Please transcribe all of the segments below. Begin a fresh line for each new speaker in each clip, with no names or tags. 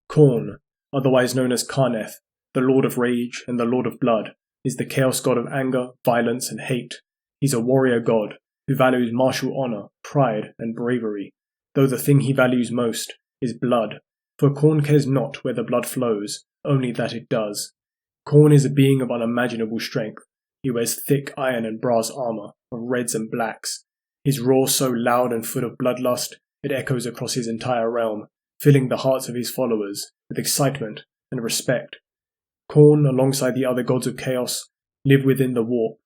Khorne, otherwise known as Karneth, the Lord of Rage and the Lord of Blood, is the chaos god of anger, violence, and hate. He's a warrior god who values martial honor, pride, and bravery, though the thing he values most is blood, for Khorne cares not where the blood flows, only that it does. Khorne is a being of unimaginable strength. He wears thick iron and brass armor, of reds and blacks. His roar so loud and full of bloodlust, it echoes across his entire realm, filling the hearts of his followers with excitement and respect. Khorne, alongside the other gods of chaos, live within the warp,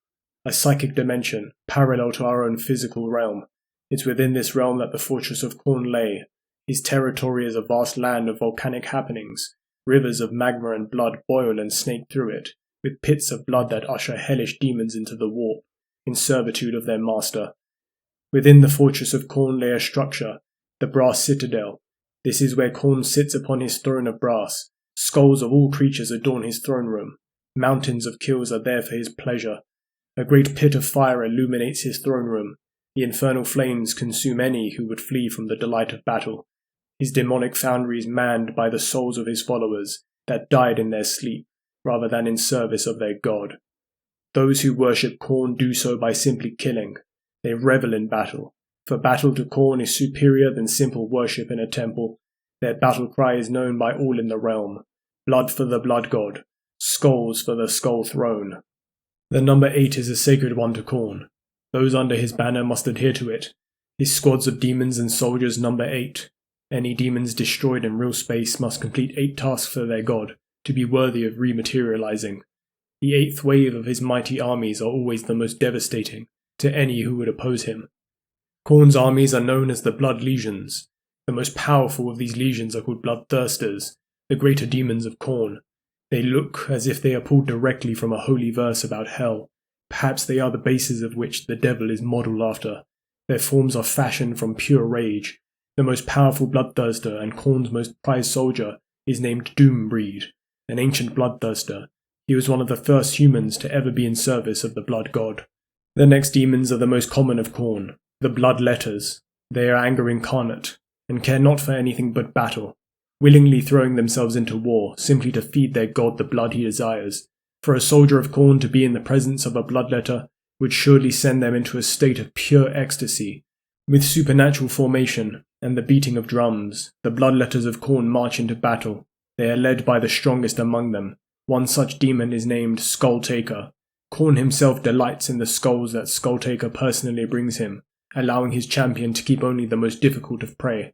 a psychic dimension parallel to our own physical realm. It's within this realm that the fortress of Khorne lay. His territory is a vast land of volcanic happenings. Rivers of magma and blood boil and snake through it, with pits of blood that usher hellish demons into the warp, in servitude of their master. Within the fortress of Khorne lay a structure, the Brass Citadel. This is where Khorne sits upon his throne of brass. Skulls of all creatures adorn his throne room. Mountains of kills are there for his pleasure. A great pit of fire illuminates his throne room. The infernal flames consume any who would flee from the delight of battle. His demonic foundry is manned by the souls of his followers that died in their sleep, rather than in service of their god. Those who worship Khorne do so by simply killing. They revel in battle, for battle to Khorne is superior than simple worship in a temple. Their battle cry is known by all in the realm. Blood for the blood god, skulls for the skull throne. The number 8 is a sacred one to Khorne. Those under his banner must adhere to it. His squads of demons and soldiers number 8. Any demons destroyed in real space must complete 8 tasks for their god, to be worthy of rematerializing. The 8th wave of his mighty armies are always the most devastating to any who would oppose him. Khorne's armies are known as the Blood Legions. The most powerful of these legions are called Bloodthirsters, the greater demons of Khorne. They look as if they are pulled directly from a holy verse about hell. Perhaps they are the bases of which the devil is modelled after. Their forms are fashioned from pure rage. The most powerful bloodthirster and Khorne's most prized soldier is named Doombreed, an ancient bloodthirster. He was one of the first humans to ever be in service of the blood god. The next demons are the most common of Khorne, the Bloodletters. They are anger incarnate, and care not for anything but battle, willingly throwing themselves into war simply to feed their god the blood he desires. For a soldier of Khorne to be in the presence of a bloodletter would surely send them into a state of pure ecstasy. With supernatural formation and the beating of drums, the bloodletters of Khorne march into battle. They are led by the strongest among them. One such demon is named Skulltaker. Khorne himself delights in the skulls that Skulltaker personally brings him, allowing his champion to keep only the most difficult of prey.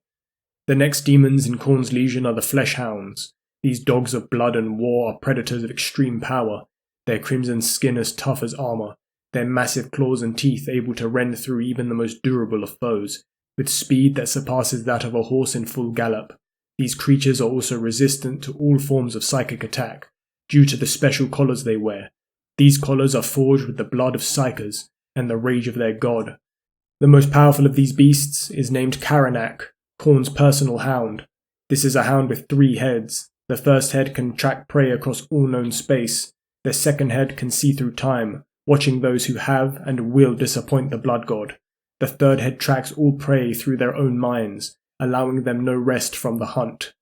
The next demons in Khorne's legion are the Fleshhounds. These dogs of blood and war are predators of extreme power, their crimson skin as tough as armor, their massive claws and teeth able to rend through even the most durable of foes, with speed that surpasses that of a horse in full gallop. These creatures are also resistant to all forms of psychic attack, due to the special collars they wear. These collars are forged with the blood of psychers and the rage of their god. The most powerful of these beasts is named Karanak, Khorne's personal hound. This is a hound with 3 heads. The first head can track prey across all known space. The second head can see through time, watching those who have and will disappoint the blood god. The third head tracks all prey through their own minds, allowing them no rest from the hunt.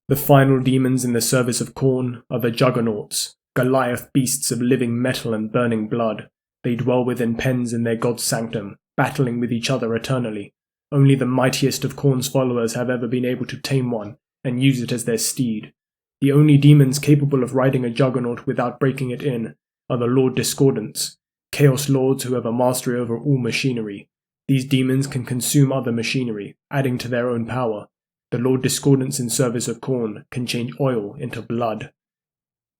The final demons in the service of Khorne are the Juggernauts, Goliath beasts of living metal and burning blood. They dwell within pens in their god's sanctum, battling with each other eternally. Only the mightiest of Khorne's followers have ever been able to tame one and use it as their steed. The only demons capable of riding a juggernaut without breaking it in are the Lord Discordants, Chaos Lords who have a mastery over all machinery. These demons can consume other machinery, adding to their own power. The Lord Discordants in service of Khorne can change oil into blood.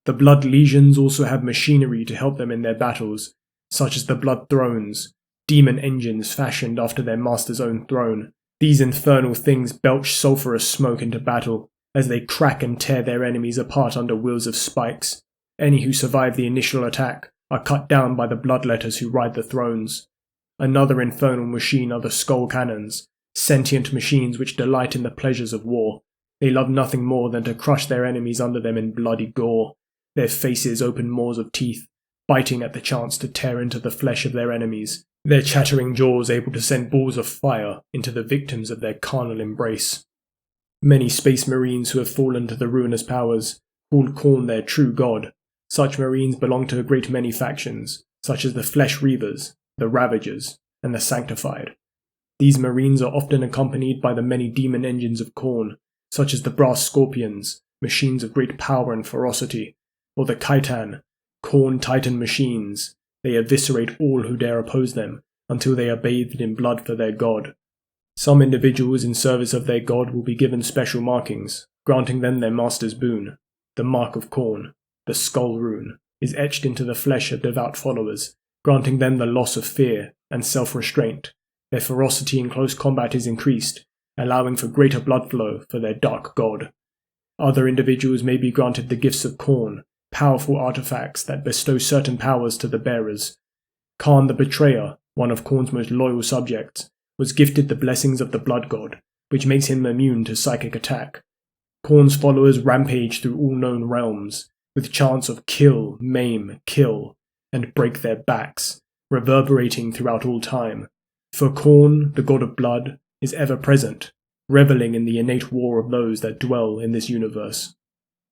The Blood Legions also have machinery to help them in their battles, such as the Blood Thrones, demon engines fashioned after their master's own throne. These infernal things belch sulphurous smoke into battle, as they crack and tear their enemies apart under wheels of spikes. Any who survive the initial attack are cut down by the bloodletters who ride the thrones. Another infernal machine are the Skull Cannons, sentient machines which delight in the pleasures of war. They love nothing more than to crush their enemies under them in bloody gore. Their faces open maws of teeth, biting at the chance to tear into the flesh of their enemies, their chattering jaws able to send balls of fire into the victims of their carnal embrace. Many space marines who have fallen to the ruinous powers call Khorne their true god. Such marines belong to a great many factions, such as the Flesh Reavers, the Ravagers, and the Sanctified. These marines are often accompanied by the many demon engines of Khorne, such as the Brass Scorpions, machines of great power and ferocity, or the Khitan, Khorne Titan machines. They eviscerate all who dare oppose them, until they are bathed in blood for their god. Some individuals in service of their god will be given special markings, granting them their master's boon. The Mark of Khorne, the Skull Rune, is etched into the flesh of devout followers, granting them the loss of fear and self-restraint. Their ferocity in close combat is increased, allowing for greater blood flow for their dark god. Other individuals may be granted the gifts of Khorne, powerful artifacts that bestow certain powers to the bearers. Khan the Betrayer, one of Khorne's most loyal subjects, was gifted the blessings of the Blood God, which makes him immune to psychic attack. Khorne's followers rampage through all known realms, with chants of kill, maim, kill, and break their backs, reverberating throughout all time. For Khorne, the god of blood, is ever present, reveling in the innate war of those that dwell in this universe.